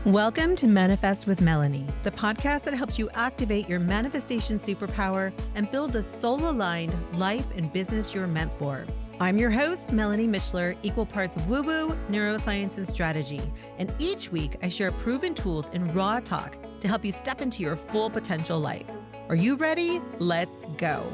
Welcome to Manifest with Melanie, the podcast that helps you activate your manifestation superpower and build the soul-aligned life and business you're meant for. I'm your host, Melanie Mishler, equal parts woo-woo, neuroscience, and strategy. And each week, I share proven tools and raw talk to help you step into your full potential life. Are you ready? Let's go.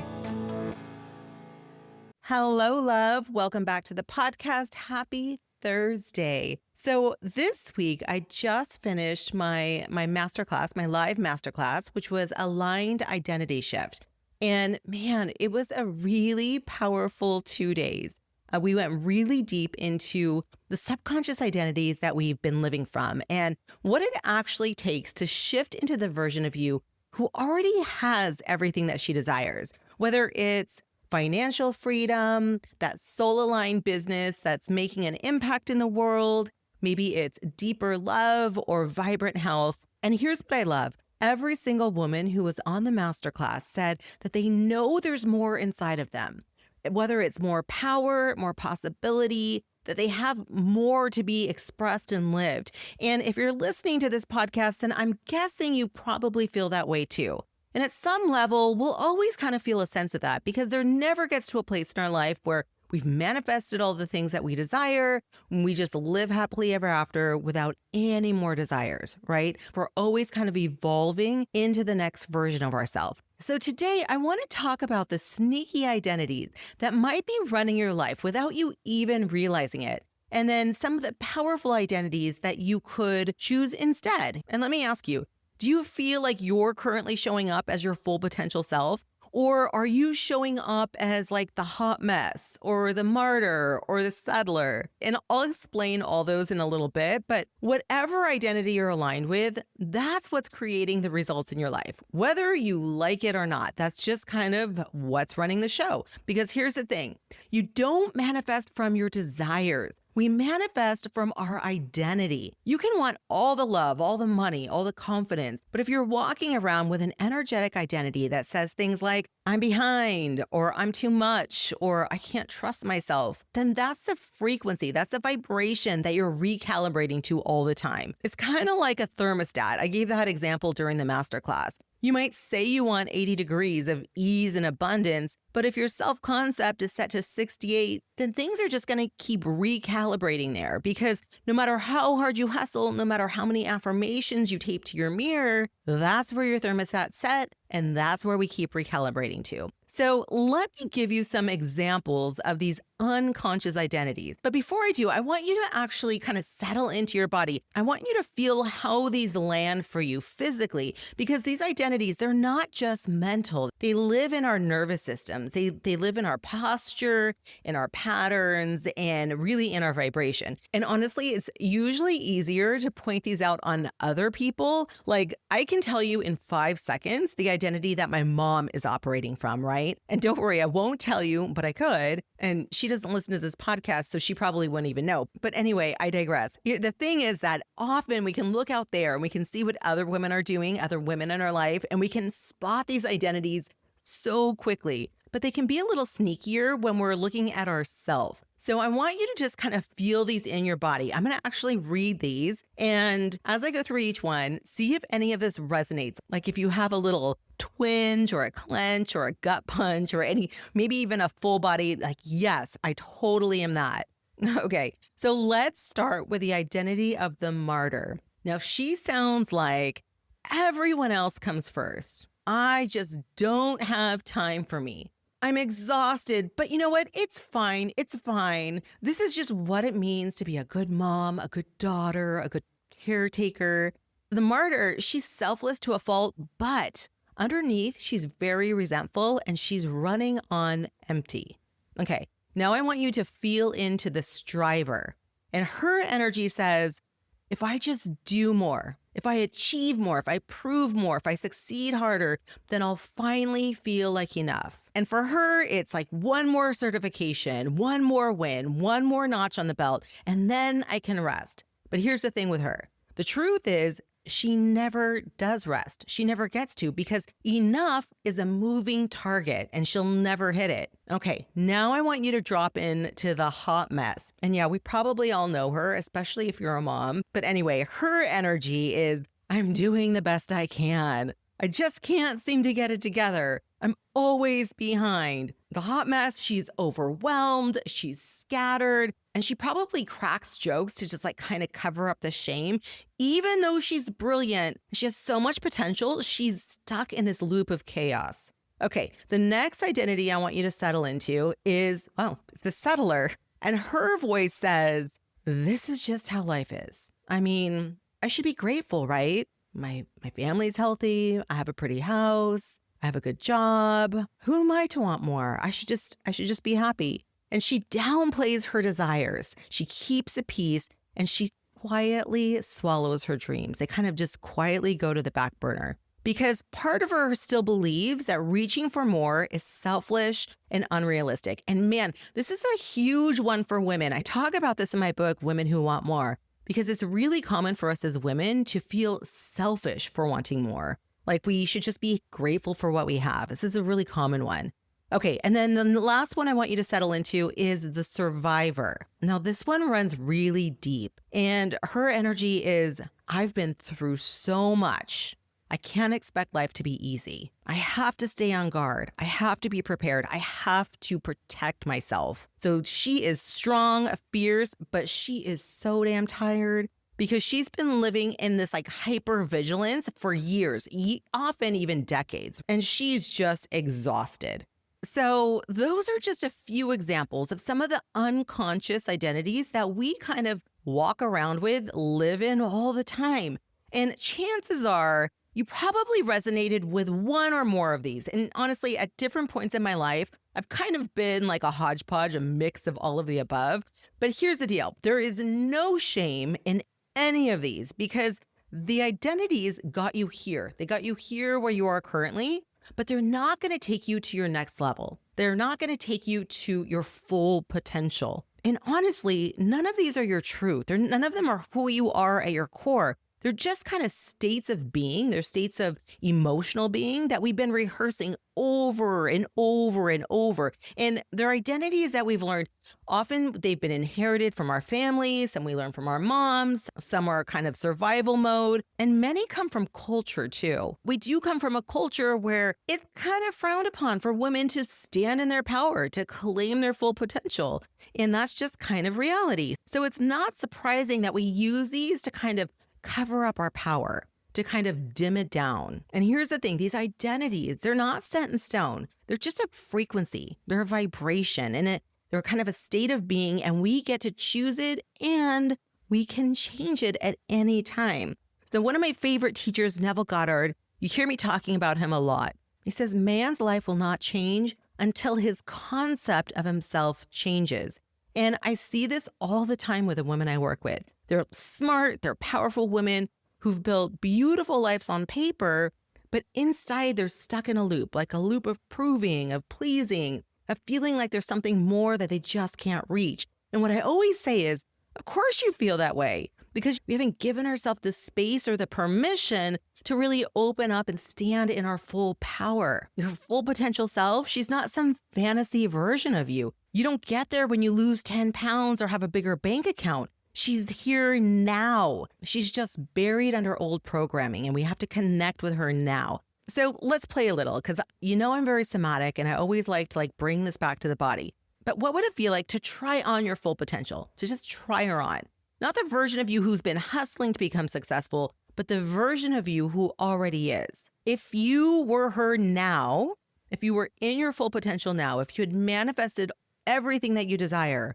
Hello, love. Welcome back to the podcast. Happy Thursday. So this week, I just finished my masterclass, my live masterclass, which was Aligned Identity Shift. And man, it was a really powerful 2 days. We went really deep into the subconscious identities that we've been living from and what it actually takes to shift into the version of you who already has everything that she desires, whether it's financial freedom, that soul-aligned business that's making an impact in the world. Maybe it's deeper love or vibrant health. And here's what I love. Every single woman who was on the masterclass said that they know there's more inside of them, whether it's more power, more possibility, that they have more to be expressed and lived. And if you're listening to this podcast, then I'm guessing you probably feel that way too. And at some level, we'll always kind of feel a sense of that because there never gets to a place in our life where we've manifested all the things that we desire, and we just live happily ever after without any more desires, right? We're always kind of evolving into the next version of ourselves. So today, I want to talk about the sneaky identities that might be running your life without you even realizing it. And then some of the powerful identities that you could choose instead. And let me ask you, do you feel like you're currently showing up as your full potential self? Or are you showing up as like the hot mess or the martyr or the settler? And I'll explain all those in a little bit, but whatever identity you're aligned with, that's what's creating the results in your life. Whether you like it or not, that's just kind of what's running the show. Because here's the thing, you don't manifest from your desires. We manifest from our identity. You can want all the love, all the money, all the confidence, but if you're walking around with an energetic identity that says things like, I'm behind, or I'm too much, or I can't trust myself, then that's the frequency, that's the vibration that you're recalibrating to all the time. It's kind of like a thermostat. I gave that example during the masterclass. You might say you want 80 degrees of ease and abundance, but if your self-concept is set to 68, then things are just going to keep recalibrating there because no matter how hard you hustle, no matter how many affirmations you tape to your mirror, that's where your thermostat's set, and that's where we keep recalibrating to. So let me give you some examples of these unconscious identities. But before I do, I want you to actually kind of settle into your body. I want you to feel how these land for you physically, because these identities, they're not just mental. They live in our nervous systems. They live in our posture, in our patterns, and really in our vibration. And honestly, it's usually easier to point these out on other people. Like I can tell you in 5 seconds the identity that my mom is operating from, right? And don't worry, I won't tell you, but I could. And she doesn't listen to this podcast, so she probably wouldn't even know. But anyway, I digress. The thing is that often we can look out there and we can see what other women are doing, other women in our life, and we can spot these identities so quickly. But they can be a little sneakier when we're looking at ourselves. So I want you to just kind of feel these in your body. I'm going to actually read these. And as I go through each one, see if any of this resonates. Like if you have a little twinge or a clench or a gut punch or maybe even a full body, like, yes, I totally am that. Okay, so let's start with the identity of the martyr. Now, she sounds like everyone else comes first. I just don't have time for me. I'm exhausted, but you know what? It's fine. It's fine. This is just what it means to be a good mom, a good daughter, a good caretaker. The martyr, she's selfless to a fault, but underneath, she's very resentful and she's running on empty. Okay, now I want you to feel into the striver. And her energy says, if I just do more, if I achieve more, if I prove more, if I succeed harder, then I'll finally feel like enough. And for her, it's like one more certification, one more win, one more notch on the belt, and then I can rest. But here's the thing with her. The truth is, she never does rest. She never gets to, because enough is a moving target and she'll never hit it. Okay, now I want you to drop into the hot mess. And yeah, we probably all know her, especially if you're a mom. But anyway, her energy is, I'm doing the best I can. I just can't seem to get it together. I'm always behind. The hot mess, she's overwhelmed, she's scattered, and she probably cracks jokes to just like kind of cover up the shame. Even though she's brilliant, she has so much potential, she's stuck in this loop of chaos. Okay, the next identity I want you to settle into is, well, the settler. And her voice says, this is just how life is. I mean, I should be grateful, right? My family's healthy. I have a pretty house. I have a good job. Who am I to want more? I should just be happy. And she downplays her desires. She keeps a peace and she quietly swallows her dreams. They kind of just quietly go to the back burner, because part of her still believes that reaching for more is selfish and unrealistic. And man, this is a huge one for women. I talk about this in my book, Women Who Want More, because it's really common for us as women to feel selfish for wanting more. Like we should just be grateful for what we have. This is a really common one. Okay, and then the last one I want you to settle into is the survivor. Now, this one runs really deep, and her energy is, I've been through so much. I can't expect life to be easy. I have to stay on guard. I have to be prepared. I have to protect myself. So she is strong, fierce, but she is so damn tired, because she's been living in this like hypervigilance for years, often even decades, and she's just exhausted. So those are just a few examples of some of the unconscious identities that we kind of walk around with, live in all the time. And chances are you probably resonated with one or more of these. And honestly, at different points in my life, I've kind of been like a hodgepodge, a mix of all of the above. But here's the deal. There is no shame in any of these, because the identities got you here. They got you here where you are currently, but they're not going to take you to your next level. They're not going to take you to your full potential. And honestly, none of these are your truth. None of them are who you are at your core. They're just kind of states of being. They're states of emotional being that we've been rehearsing over and over and over. And they're identities that we've learned. Often they've been inherited from our families, some we learn from our moms, some are kind of survival mode, and many come from culture too. We do come from a culture where it's kind of frowned upon for women to stand in their power, to claim their full potential. And that's just kind of reality. So it's not surprising that we use these to kind of cover up our power, to kind of dim it down. And here's the thing, these identities, they're not set in stone. They're just a frequency, they're a vibration, and they're kind of a state of being, and we get to choose it and we can change it at any time. So one of my favorite teachers, Neville Goddard, you hear me talking about him a lot. He says, man's life will not change until his concept of himself changes. And I see this all the time with the women I work with. They're smart, they're powerful women who've built beautiful lives on paper, but inside they're stuck in a loop, like a loop of proving, of pleasing, of feeling like there's something more that they just can't reach. And what I always say is, of course you feel that way, because we haven't given ourselves the space or the permission to really open up and stand in our full power. Your full potential self, she's not some fantasy version of you. You don't get there when you lose 10 pounds or have a bigger bank account. She's here now. She's just buried under old programming, and we have to connect with her now. So let's play a little, because you know I'm very somatic and I always like to bring this back to the body. But what would it feel like to try on your full potential, to just try her on? Not the version of you who's been hustling to become successful, but the version of you who already is. If you were her now, if you were in your full potential now, if you had manifested everything that you desire,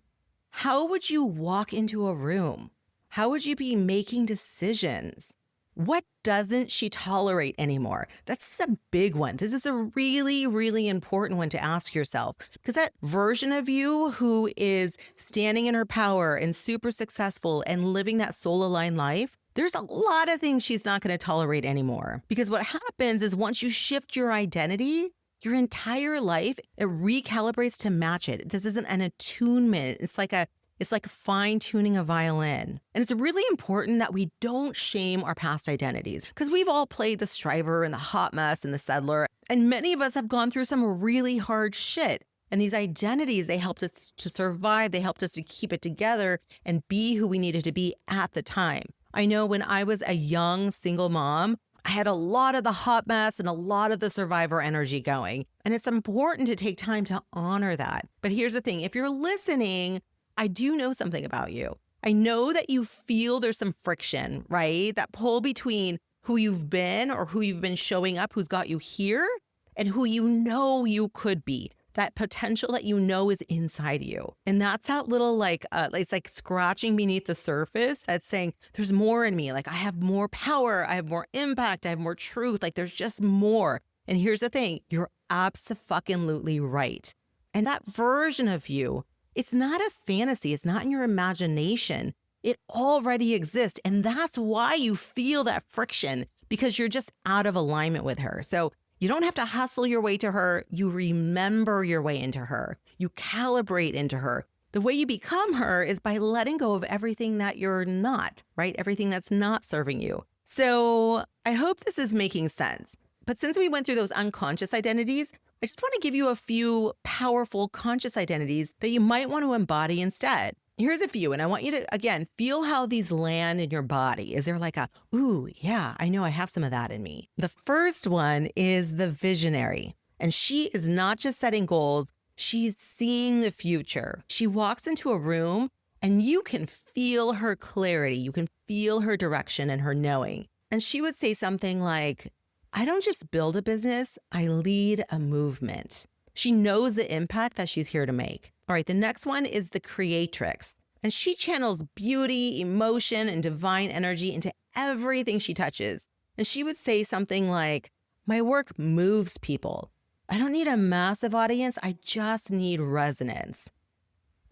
how would you walk into a room? How would you be making decisions? What doesn't she tolerate anymore? That's a big one. This is a really, really important one to ask yourself, because that version of you who is standing in her power and super successful and living that soul-aligned life, there's a lot of things she's not going to tolerate anymore. Because what happens is once you shift your identity, your entire life, it recalibrates to match it. This isn't an attunement. It's like It's like fine tuning a violin. And it's really important that we don't shame our past identities because we've all played the striver and the hot mess and the settler. And many of us have gone through some really hard shit. And these identities, they helped us to survive. They helped us to keep it together and be who we needed to be at the time. I know when I was a young single mom, I had a lot of the hot mess and a lot of the survivor energy going. And it's important to take time to honor that. But here's the thing. If you're listening, I do know something about you. I know that you feel there's some friction, right? That pull between who you've been or who you've been showing up, who's got you here, and who you know you could be. That potential that you know is inside you. And that's that little it's like scratching beneath the surface that's saying, there's more in me. Like I have more power, I have more impact, I have more truth. Like there's just more. And here's the thing, you're abso-fucking-lutely right. And that version of you, it's not a fantasy. It's not in your imagination. It already exists. And that's why you feel that friction, because you're just out of alignment with her. So you don't have to hustle your way to her. You remember your way into her. You calibrate into her. The way you become her is by letting go of everything that you're not, right? Everything that's not serving you. So I hope this is making sense. But since we went through those unconscious identities, I just want to give you a few powerful conscious identities that you might want to embody instead. Here's a few, and I want you to, again, feel how these land in your body. Is there like ooh, yeah, I know I have some of that in me. The first one is the visionary, and she is not just setting goals, she's seeing the future. She walks into a room, and you can feel her clarity. You can feel her direction and her knowing. And she would say something like, I don't just build a business, I lead a movement. She knows the impact that she's here to make. All right, the next one is the creatrix. And she channels beauty, emotion, and divine energy into everything she touches. And she would say something like, my work moves people. I don't need a massive audience, I just need resonance.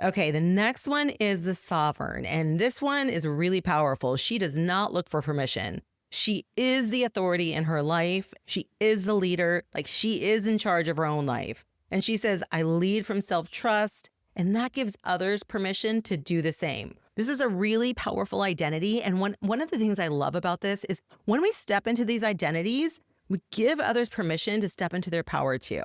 Okay, the next one is the sovereign. And this one is really powerful. She does not look for permission. She is the authority in her life. She is the leader. Like she is in charge of her own life. And she says, I lead from self-trust, and that gives others permission to do the same. This is a really powerful identity. And one of the things I love about this is when we step into these identities, we give others permission to step into their power too.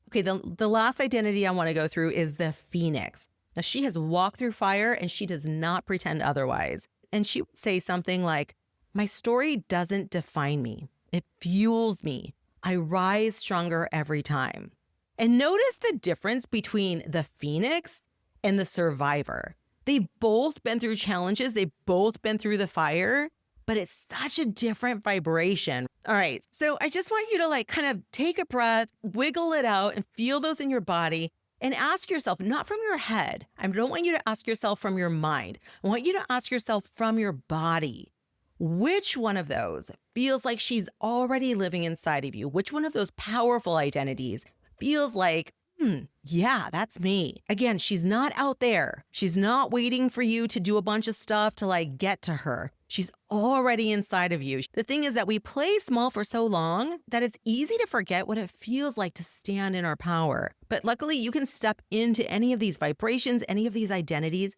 Okay, the last identity I want to go through is the phoenix. Now, she has walked through fire and she does not pretend otherwise. And she would say something like, my story doesn't define me. It fuels me. I rise stronger every time. And notice the difference between the phoenix and the survivor. They've both been through challenges. They've both been through the fire, but it's such a different vibration. All right. So I just want you to kind of take a breath, wiggle it out and feel those in your body and ask yourself, not from your head. I don't want you to ask yourself from your mind. I want you to ask yourself from your body. Which one of those feels like she's already living inside of you? Which one of those powerful identities feels like, yeah, that's me. Again, she's not out there. She's not waiting for you to do a bunch of stuff to get to her. She's already inside of you. The thing is that we play small for so long that it's easy to forget what it feels like to stand in our power. But luckily, you can step into any of these vibrations, any of these identities,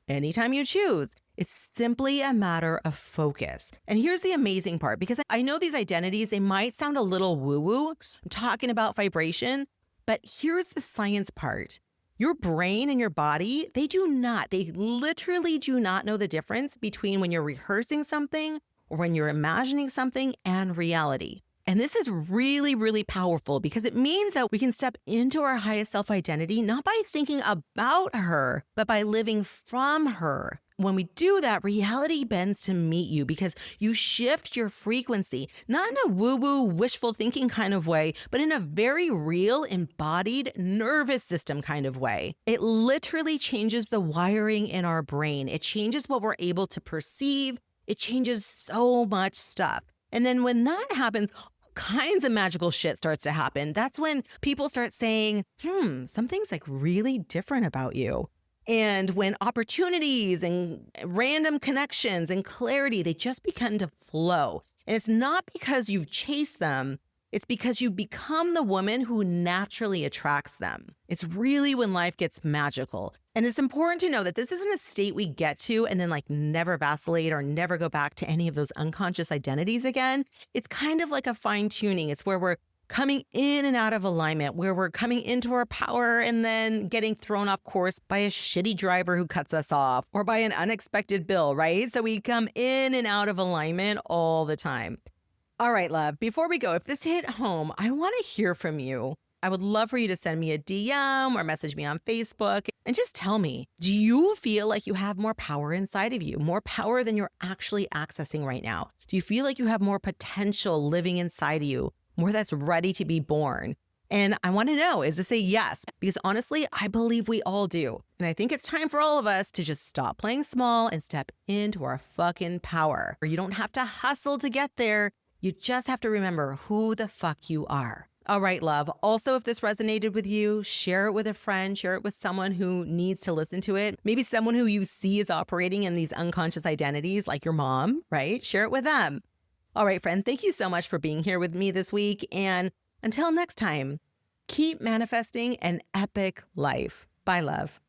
anytime you choose. It's simply a matter of focus. And here's the amazing part, because I know these identities, they might sound a little woo-woo. I'm talking about vibration, but here's the science part. Your brain and your body, they literally do not know the difference between when you're rehearsing something or when you're imagining something and reality. And this is really, really powerful because it means that we can step into our highest self identity, not by thinking about her, but by living from her. When we do that, reality bends to meet you because you shift your frequency, not in a woo-woo, wishful thinking kind of way, but in a very real, embodied nervous system kind of way. It literally changes the wiring in our brain. It changes what we're able to perceive. It changes so much stuff. And then when that happens, all kinds of magical shit starts to happen. That's when people start saying, something's really different about you. And when opportunities and random connections and clarity, they just begin to flow. And it's not because you've chased them. It's because you become the woman who naturally attracts them. It's really when life gets magical. And it's important to know that this isn't a state we get to and then like never vacillate or never go back to any of those unconscious identities again. It's kind of like a fine tuning. It's where we're coming in and out of alignment, where we're coming into our power and then getting thrown off course by a shitty driver who cuts us off or by an unexpected bill, right? So we come in and out of alignment all the time. All right, love, before we go, if this hit home, I want to hear from you. I would love for you to send me a DM or message me on Facebook and just tell me, do you feel like you have more power inside of you, more power than you're actually accessing right now? Do you feel like you have more potential living inside of you, more that's ready to be born? And I want to know, is this a yes? Because honestly, I believe we all do. And I think it's time for all of us to just stop playing small and step into our fucking power. You don't have to hustle to get there. You just have to remember who the fuck you are. All right, love. Also, if this resonated with you, share it with a friend, share it with someone who needs to listen to it. Maybe someone who you see is operating in these unconscious identities, like your mom, right? Share it with them. All right, friend, thank you so much for being here with me this week. And until next time, keep manifesting an epic life. Bye, love.